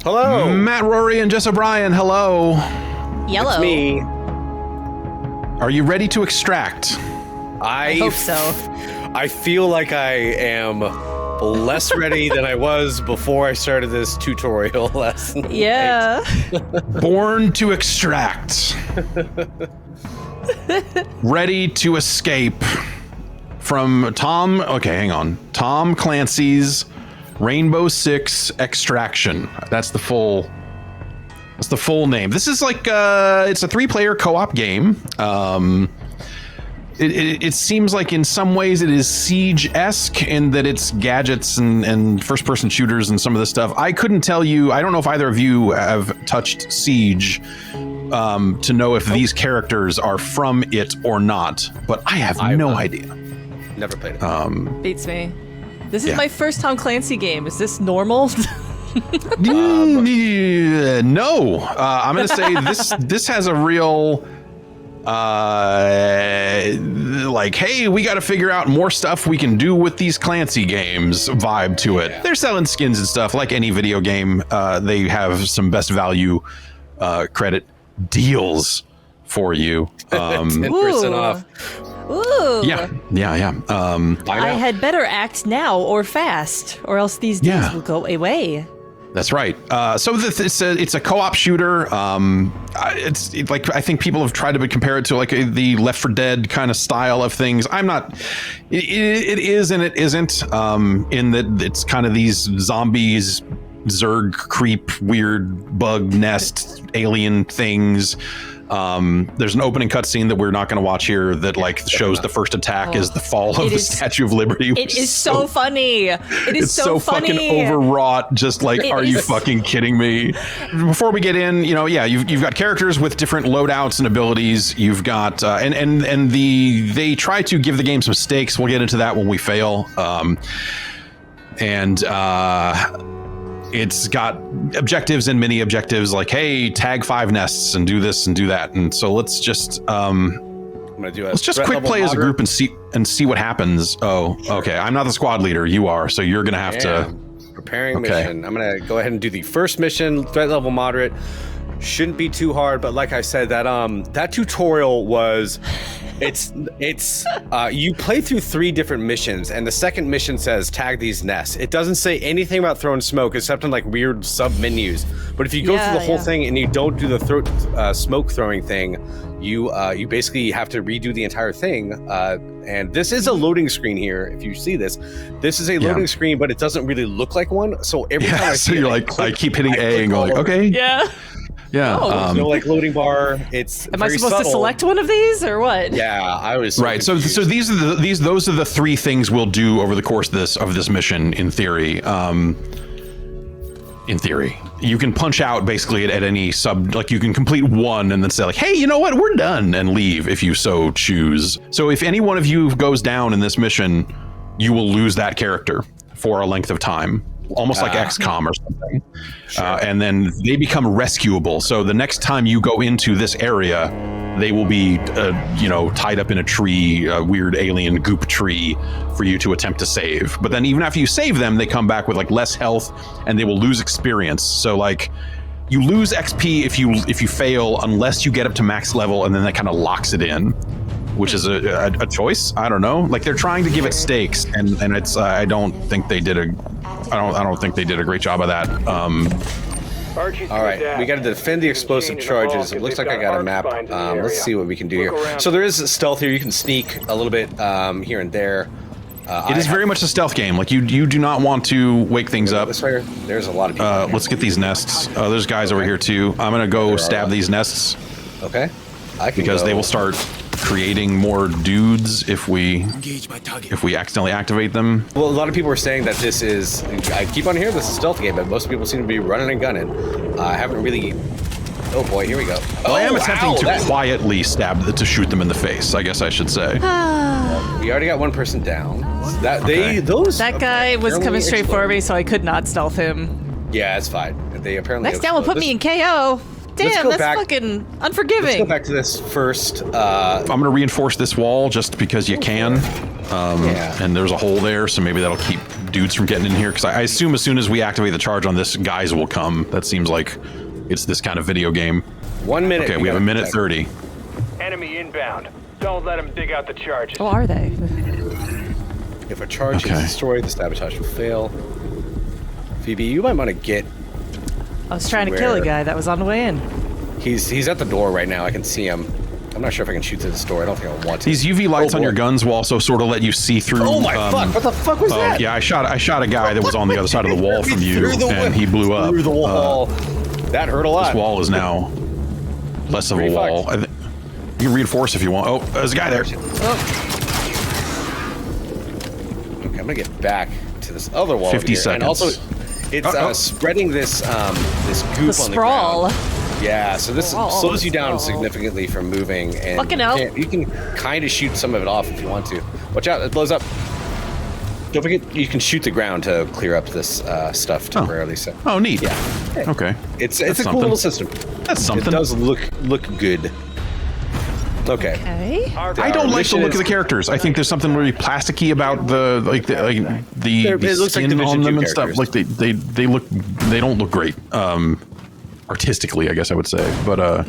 Hello. Matt, Rorie, and Jess O'Brien, hello. Yellow. It's me. Are you ready to extract? I hope so. I feel like I am less ready than I was before I started this tutorial last night. Yeah. Born to extract. Ready to escape from Tom Clancy's Rainbow Six Extraction. That's the full name. This is like it's a 3-player co-op game. It seems like in some ways it is Siege-esque in that it's gadgets and first-person shooters and some of this stuff. I couldn't tell you. I don't know if either of you have touched Siege to know if these characters are from it or not, but I have no idea. Never played it. Beats me. This is my first Tom Clancy game. Is this normal? No. I'm going to say this has a real... like, hey, we got to figure out more stuff we can do with these Clancy games vibe to it. Yeah. They're selling skins and stuff like any video game. They have some best value credit deals for you. 10% off. Ooh. Yeah. I had better act now or fast, or else these days will go away. That's right. So it's a co-op shooter. It's like, I think people have tried to compare it to like the Left 4 Dead kind of style of things. I'm not. It is and it isn't. In that it's kind of these zombies, Zerg creep, weird bug nest, alien things. There's an opening cutscene that we're not going to watch here that like shows the first attack is the fall of the Statue of Liberty. It is so funny. It is so funny. Fucking overwrought. Just like, are you fucking kidding me? Before we get in, you've got characters with different loadouts and abilities. You've got they try to give the game some stakes. We'll get into that when we fail. It's got objectives and mini objectives like, hey, tag 5 nests and do this and do that. And so let's just quick play as a group and see what happens. Oh, okay. I'm not the squad leader. You are. So you're going to have to. Preparing mission. I'm going to go ahead and do the first mission, threat level moderate. Shouldn't be too hard, but like I said, that tutorial was, you play through 3 different missions, and the second mission says tag these nests. It doesn't say anything about throwing smoke except in like weird sub menus. But if you go through the whole thing and you don't do the smoke throwing thing, you basically have to redo the entire thing. And this is a loading screen here. If you see this is a loading screen, but it doesn't really look like one. So every time I see I keep hitting A and going, okay. Yeah. Yeah. There's no like loading bar. It's Am I supposed to select one of these or what? Yeah, I was right. So those are the 3 things we'll do over the course of this mission. In theory, you can punch out basically at any sub. Like you can complete one and then say like, hey, you know what? We're done and leave if you so choose. So if any one of you goes down in this mission, you will lose that character for a length of time. Almost like XCOM or something. Sure. And then they become rescuable. So the next time you go into this area, they will be, tied up in a tree, a weird alien goop tree for you to attempt to save. But then even after you save them, they come back with like less health and they will lose experience. So like you lose XP if you fail unless you get up to max level, and then that kind of locks it in, which is a choice. I don't know. Like they're trying to give it stakes, and it's I don't think they did a great job of that. All right, we got to defend the explosive charges. It looks like I got a map. Let's see what we can do here. So there is stealth here. You can sneak a little bit here and there. It is very much a stealth game. Like you do not want to wake things up. This way, there's a lot of people. Let's get these nests. There's guys over here too. I'm gonna go stab these nests. Okay. Because they will start creating more dudes if we accidentally activate them. Well, a lot of people are saying that this is, I keep on hearing this is a stealth game, but most people seem to be running and gunning. I haven't really, oh boy, here we go. Well, I am attempting to quietly to shoot them in the face, I guess I should say. We already got one person down. That guy was coming straight for me, so I could not stealth him. Yeah, it's fine. They apparently next down will put me in KO. Damn, that's fucking unforgiving. Let's go back to this first. I'm going to reinforce this wall just because you can. And there's a hole there, so maybe that'll keep dudes from getting in here? Because I assume as soon as we activate the charge on this, guys will come. That seems like it's this kind of video game. 1 minute. Okay, we have a minute 30. Enemy inbound. Don't let them dig out the charges. Oh, are they? If a charge is destroyed, the sabotage will fail. Phoebe, you might want to get... I was trying to kill a guy that was on the way in. He's at the door right now. I can see him. I'm not sure if I can shoot through the door. I don't think I want to. These UV lights on your guns will also sort of let you see through. Oh my fuck! What the fuck was that? Yeah, I shot a guy that was on the other side of the wall from you, and he blew up. Through the wall. That hurt a lot. This wall is now less of a wall. You can reinforce if you want. Oh, there's a guy there. Okay, I'm gonna get back to this other wall. 50 seconds. And also, it's spreading this this goop The on the sprawl. ground. Yeah, so this slows you down significantly from moving, and Fucking hell. you can kind of shoot some of it off if you want to. Watch out, it blows up. Don't forget, you can shoot the ground to clear up this stuff temporarily. So. Oh, neat. Yeah. Okay. It's a cool little system. That's something. It does look good. Okay. I don't like the look of the characters. I think there's something really plasticky about the skin on them and stuff. Like they don't look great. Artistically, I guess I would say, but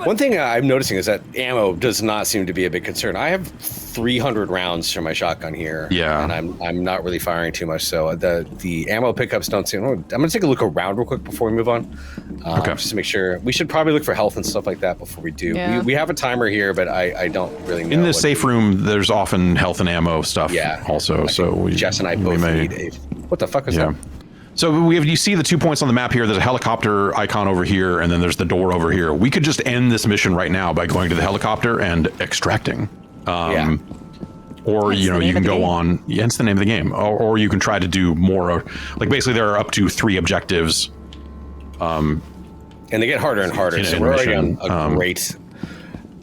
one thing I'm noticing is that ammo does not seem to be a big concern. I have 300 rounds from my shotgun here, and I'm not really firing too much, so the ammo pickups don't seem. I'm gonna take a look around real quick before we move on, just to make sure. We should probably look for health and stuff like that before we do. Yeah. We have a timer here, but I don't really know. In the safe room, there's often health and ammo stuff. Yeah. Also, so Jess and I both need a. What the fuck is that? So you see the 2 points on the map here. There's a helicopter icon over here, and then there's the door over here. We could just end this mission right now by going to the helicopter and extracting. Or, you can go on. Yeah, it's the name of the game. Or you can try to do more. Like, basically, there are up to 3 objectives. And they get harder and harder. So we're already on a great.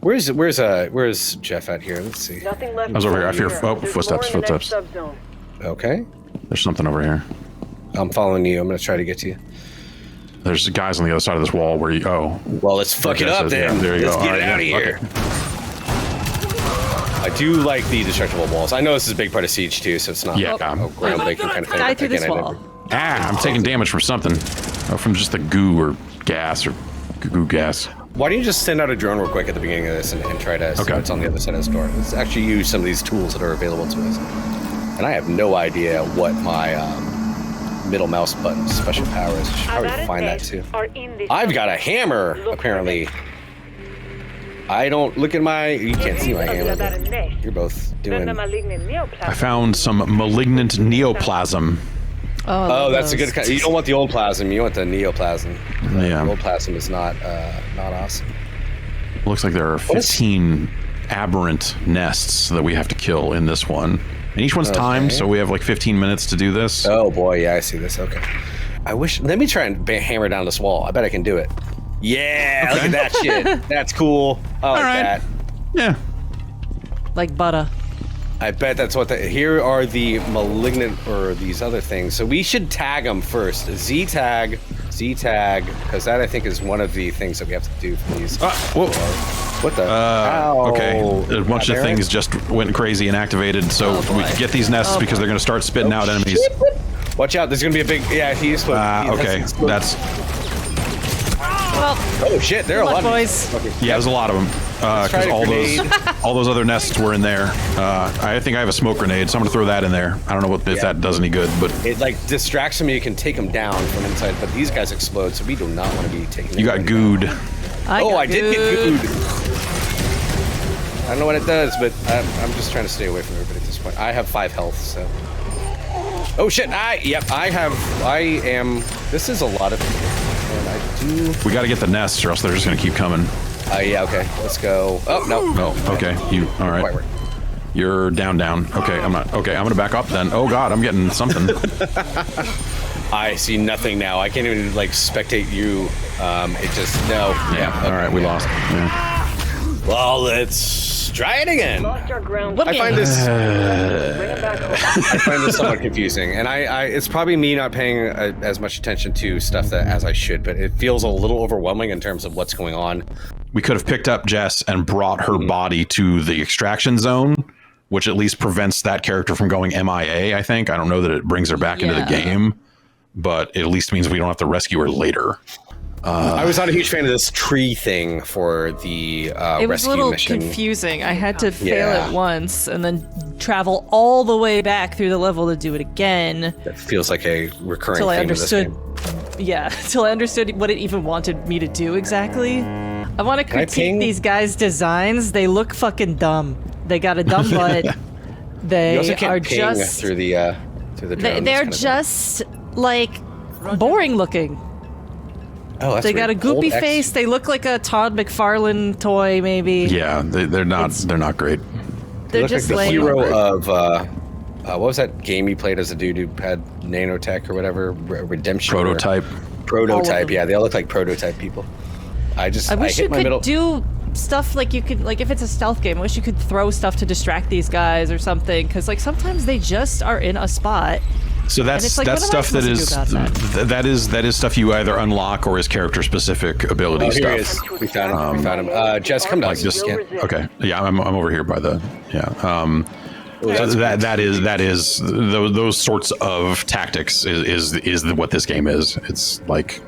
Where's Jeff at here? Let's see. Nothing left. I was over here. I hear footsteps. Okay. There's something over here. I'm following you. I'm going to try to get to you. There's guys on the other side of this wall where you... Oh. Well, let's fuck it up then. Yeah, there you let's go. get it out of here. Okay. I do like the destructible walls. I know this is a big part of Siege too, so it's not a groundbreaking kind of thing. Guy through this wall. I'm taking damage from something. From just the goo or gas or goo gas. Why don't you just send out a drone real quick at the beginning of this and try to see what's on the other side of the store. Let's actually use some of these tools that are available to us. And I have no idea what my... middle mouse button special power is. I should probably find that too. I've got a hammer, apparently. I don't look at my... You can't see my hammer, but you're both doing... I found some malignant neoplasm. Oh, that's a good kind. You don't want the old plasm. You want the neoplasm. Yeah. The old plasm is not awesome. Looks like there are 15 aberrant nests that we have to kill in this one. And each one's timed, so we have like 15 minutes to do this. Oh boy, yeah, I see this. Okay. I wish. Let me try and hammer down this wall. I bet I can do it. Yeah, look at that shit. That's cool. I like that. Yeah. Like butter. I bet that's what here are the malignant or these other things. So we should tag them first. Z tag, because that I think is one of the things that we have to do for these. Whoa. What the? Okay. A bunch of things just went crazy and activated. So we can get these nests because they're going to start spitting out enemies. Watch out! There's going to be a big. Yeah, he's. Okay. That's. Well, oh shit! There are a lot of boys. Okay. Yeah, there's a lot of them because all those other nests were in there. I think I have a smoke grenade, so I'm gonna throw that in there. I don't know if that does any good, but it like distracts them. You can take them down from inside, but these guys explode, so we do not want to be taking. You got gooed. I did get gooed. I don't know what it does, but I'm just trying to stay away from everybody at this point. I have 5 health, so. Oh shit! This is a lot of people. And I do... We got to get the nests, or else they're just going to keep coming. Yeah, okay. Let's go. Oh, no. No, okay. All right. You're down. Okay, I'm not. Okay, I'm going to back up then. Oh, God, I'm getting something. I see nothing now. I can't even, like, spectate you. It just... No. Yeah, all right, we lost. Yeah. Well, let's try it again. Lost our ground. I find this... I find this somewhat confusing, and it's probably me not paying as much attention to stuff as I should, but it feels a little overwhelming in terms of what's going on. We could have picked up Jess and brought her body to the extraction zone, which at least prevents that character from going MIA, I think. I don't know that it brings her back into the game, but it at least means we don't have to rescue her later. I was not a huge fan of this tree thing for the rescue mission. It was a little confusing. I had to fail it once and then travel all the way back through the level to do it again. That feels like a recurring theme in this game. Yeah, till I understood what it even wanted me to do exactly. I want to critique these guys' designs. They look fucking dumb. They got a dumb butt. They you also can't are ping just through the drone. They're just like boring looking. Oh, that's they got a goopy Hold face. They look like a Todd McFarlane toy, maybe. Yeah, they're not. They're not great. They're just like the lame. hero of what was that game you played as a dude who had nanotech or whatever? Redemption. Prototype. Prototype. Yeah, they all look like prototype people. I wish you could do stuff like you could, like if it's a stealth game, I wish you could throw stuff to distract these guys or something, because like sometimes they just are in a spot. So that's like, stuff that is stuff you either unlock or is character specific ability stuff. Here he is. We found him. Jess, come down. Like just okay. Yeah, I'm over here by the that is those sorts of tactics is what this game is. It's like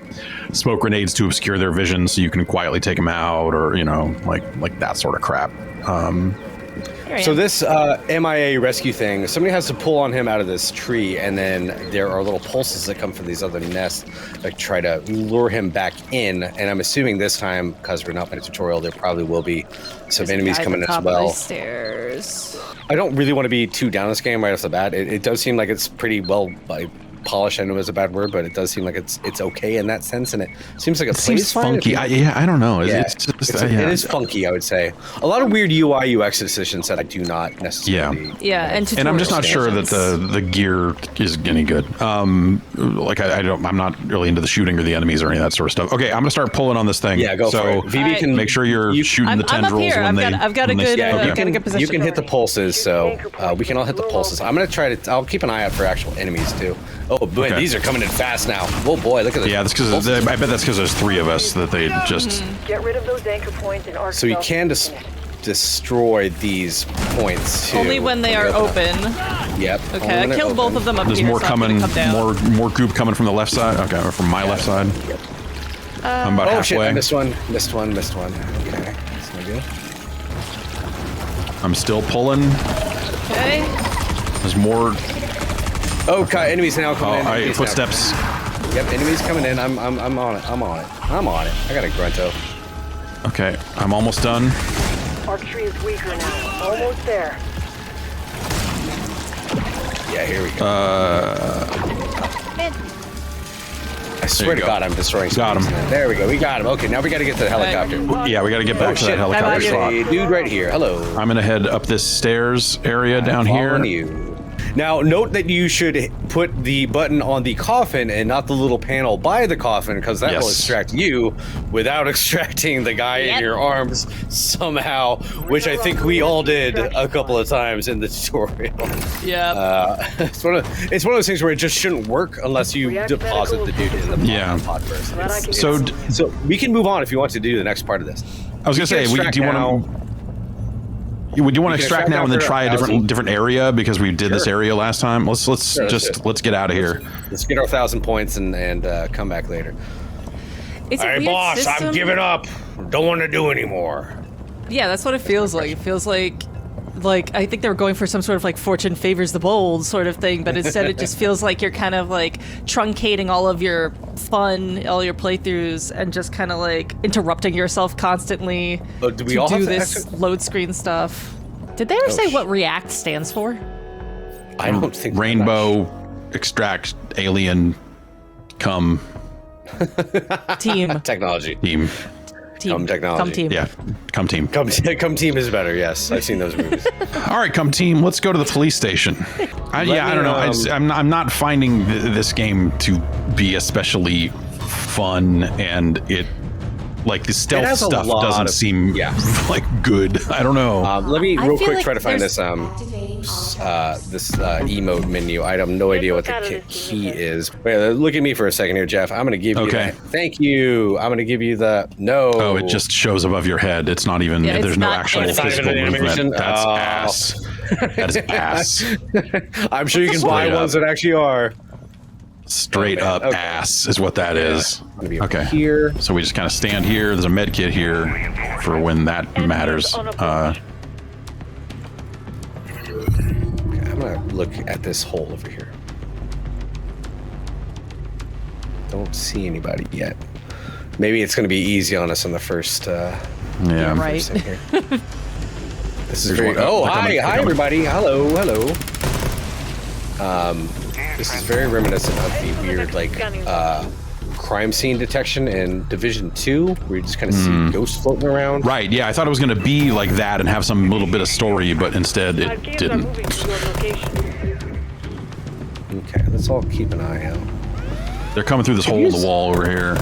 smoke grenades to obscure their vision so you can quietly take them out, or like that sort of crap. So this MIA rescue thing, somebody has to pull on him out of this tree, and then there are little pulses that come from these other nests that try to lure him back in. And I'm assuming this time, because we're not in a tutorial, there probably will be some enemies coming as well. Stairs. I don't really want to be too down this game right off the bat. It does seem like it's pretty well polished. I know is a bad word, but it does seem like it's okay in that sense, and it seems like it seems funky. I don't know. It is funky, I would say. A lot of weird UI UX decisions that I do not necessarily. And I'm just not sure that the gear is any good. I'm not really into the shooting or the enemies or any of that sort of stuff. Okay, I'm gonna start pulling on this thing. Yeah, go for it. VB can make sure you're shooting the tendrils when they. I've got a good position. You can hit the pulses, so we can all hit the pulses. I'm gonna try to. I'll keep an eye out for actual enemies too. Oh boy, these are coming in fast now. Oh boy, look at this. Yeah, that's because I bet that's because there's 3 of us that they just. Get rid of those anchor points and arc. So you can destroy these points too. Only when they are open. Yep. Okay, I killed both of them up here. There's more coming. More goop coming from the left side. Okay, or from my left side. Yep. I'm about halfway. Shit, I missed one. Okay, that's no deal. I'm still pulling. Okay. There's more. Oh, enemies now coming in. Footsteps. Yep, enemies coming in. I'm on it. I'm on it. I got a grunto. Okay, I'm almost done. Archery is weaker now. Almost there. Yeah, here we go. I swear to God, I'm destroying. Got him. There we go. We got him. Okay, now we got to get to the helicopter. Yeah, we got to get back to that helicopter spot. Dude, right here. Hello. I'm gonna head up this stairs area down here. You. Now, note that you should put the button on the coffin and not the little panel by the coffin, because that will extract you without extracting the guy in your arms somehow, which I think we all did a couple of times in the tutorial. Yeah. It's one of those things where it just shouldn't work unless you deposit the dude in the pod first. So we can move on if you want to do the next part of this. I was gonna say, do you want to? Would you want to extract now and then try a different area, because we did this area last time? Let's get out of here. Let's get our 1,000 points and come back later. It's all right, boss, system. I'm giving up. Don't want to do anymore. Yeah, that's what it feels like. It feels like I think they were going for some sort of like fortune favors the bold sort of thing, but instead it just feels like you're kind of like truncating all of your fun, all your playthroughs, and just kind of like interrupting yourself constantly do this load screen stuff. Did they ever say what REACT stands for? I don't think rainbow, extract, alien, come. Team. Technology. Team. Come technology. Come team. Yeah, come team. Come team is better. Yes, I've seen those movies. All right, come team. Let's go to the police station. I don't know. I'm not finding this game to be especially fun, and the stealth stuff doesn't seem like good. I don't know. Let me real quick try to find this emote menu. I have no idea what the key is. Wait, look at me for a second here, Jeff. I'm going to give you thank you. I'm going to give you the Oh, it just shows above your head. It's not even there's no actual physical movement. That's ass. That is ass. I'm sure you can buy ones that actually are. Straight up ass is what that is. I'm gonna be okay. Here. So we just kind of stand here. There's a med kit here for when that matters. Okay, I'm gonna look at this hole over here. Don't see anybody yet. Maybe it's gonna be easy on us on the first. Yeah, right. First here. This is There's very. one- Oh, they're coming, hi, they're hi, coming. everybody. Hello. This is very reminiscent of the weird, like, crime scene detection in Division 2, where you just kind of see ghosts floating around. Right, yeah, I thought it was going to be like that and have some little bit of story, but instead it Archaeans are didn't. moving to your location. Okay, let's all keep an eye out. They're coming through this hole in the wall over here.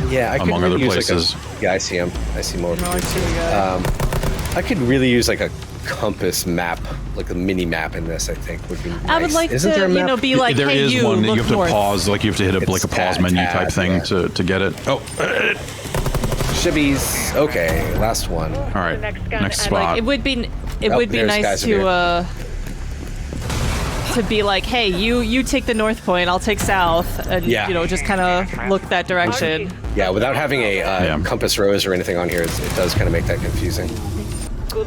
Yeah, I could Among really other use places. yeah, I see them. I see more. No, I see the guy. I could really use like a compass map, like a mini map in this. I think would be nice. I would like Isn't there a to, map? be like, There hey, is you one that look you have to north. pause, like you have to hit like a It's pause menu tab, type thing yeah. to get it. Oh, Shibbies. Okay, last one. all right, next spot. Like, it would be there's nice guys over to be like, hey, you take the north point, I'll take south, and Yeah. just kind of look that direction. Yeah, without having a compass rose or anything on here, it does kind of make that confusing.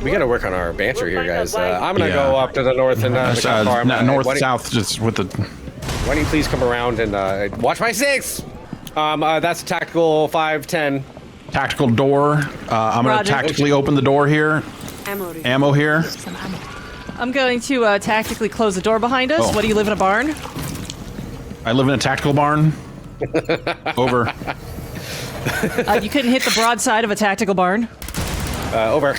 We got to work on our banter here, guys. I'm gonna go up to the north and north, south, just with the. Why don't you please come around and watch my six? That's a tactical 510. Tactical door. I'm going to Roger. tactically open the door here. Ammo here. I'm going to tactically close the door behind us. Oh. What, do you live in a barn? I live in a tactical barn. Over. You couldn't hit the broadside of a tactical barn. Over.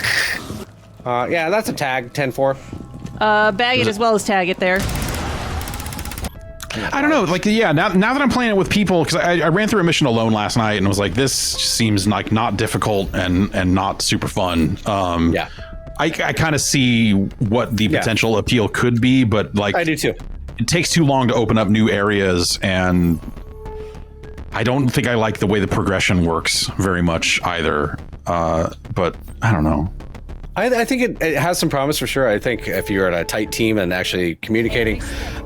Yeah, that's a tag 10-4. Bag it as well as tag it there. I don't know, like, yeah, now that I'm playing it with people, because I ran through a mission alone last night and was like, this seems like not difficult and not super fun. Yeah. I kind of see what the potential appeal could be, but like, I do too. it takes too long to open up new areas, and I don't think I like the way the progression works very much either. But I don't know. I think it has some promise for sure. I think if you're at a tight team and actually communicating,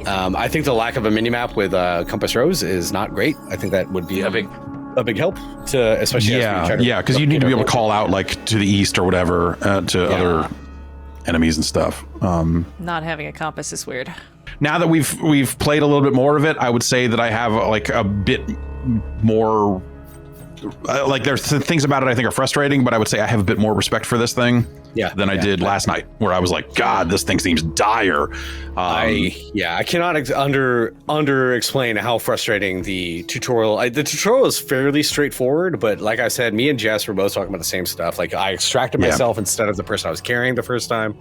I think the lack of a minimap with Compass Rose is not great. I think that would be a big help to, especially as we try to because you need to be able to call out like to the east or whatever to other enemies and stuff. Not having a compass is weird. Now that we've played a little bit more of it, I would say that I have like a bit more. Like there's things about it I think are frustrating, but I would say I have a bit more respect for this thing than I did last night, where I was like, God, this thing seems dire. I cannot under explain how frustrating the tutorial. The tutorial is fairly straightforward, but like I said, me and Jess were both talking about the same stuff. Like I extracted myself instead of the person I was carrying the first time.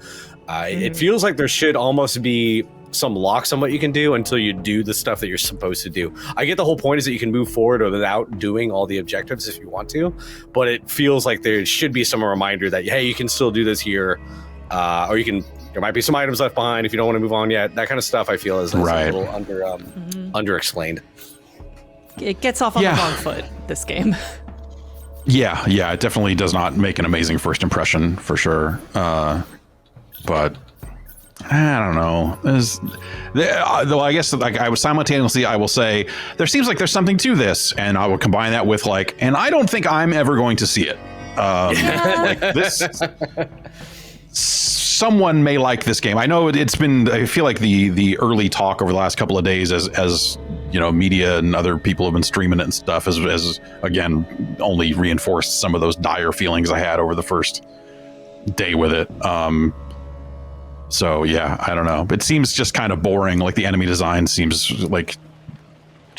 It feels like there should almost be some locks on what you can do until you do the stuff that you're supposed to do. I get the whole point is that you can move forward without doing all the objectives if you want to, but it feels like there should be some reminder that, hey, you can still do this here, or there might be some items left behind if you don't want to move on yet. That kind of stuff I feel is a little under explained. It gets off on the wrong foot, this game. Yeah, it definitely does not make an amazing first impression for sure. But I don't know. Though I guess like I would simultaneously, I will say there seems like there's something to this, and I will combine that with like, and I don't think I'm ever going to see it. Like this, someone may like this game. I know it's been. I feel like the early talk over the last couple of days, as you know, media and other people have been streaming it and stuff, has again only reinforced some of those dire feelings I had over the first day with it. So yeah, I don't know. It seems just kind of boring. Like the enemy design seems like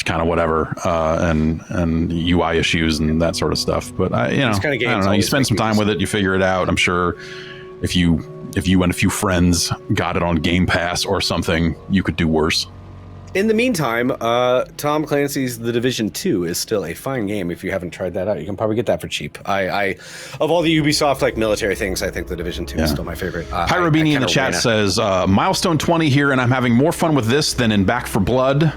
kind of whatever, and UI issues and that sort of stuff. But I don't know. You spend some time with it, you figure it out. I'm sure if you and a few friends got it on Game Pass or something, you could do worse. In the meantime, Tom Clancy's The Division 2 is still a fine game. If you haven't tried that out, you can probably get that for cheap. I of all the Ubisoft like military things, I think The Division 2 is still my favorite. Pyrobini in the chat says, milestone 20 here, and I'm having more fun with this than in Back 4 Blood.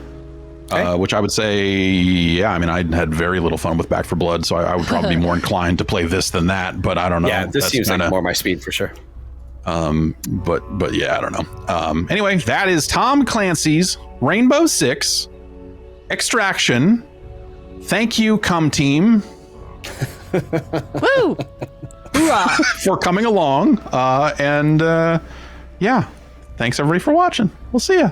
Which I would say, I mean, I had very little fun with Back 4 Blood, so I would probably be more inclined to play this than that, but I don't know. Yeah, this seems like more my speed for sure. But yeah, I don't know. Anyway, that is Tom Clancy's Rainbow Six Extraction. Thank you, Cum Team. Woo! Hoorah! For coming along. Yeah, thanks everybody for watching. We'll see ya.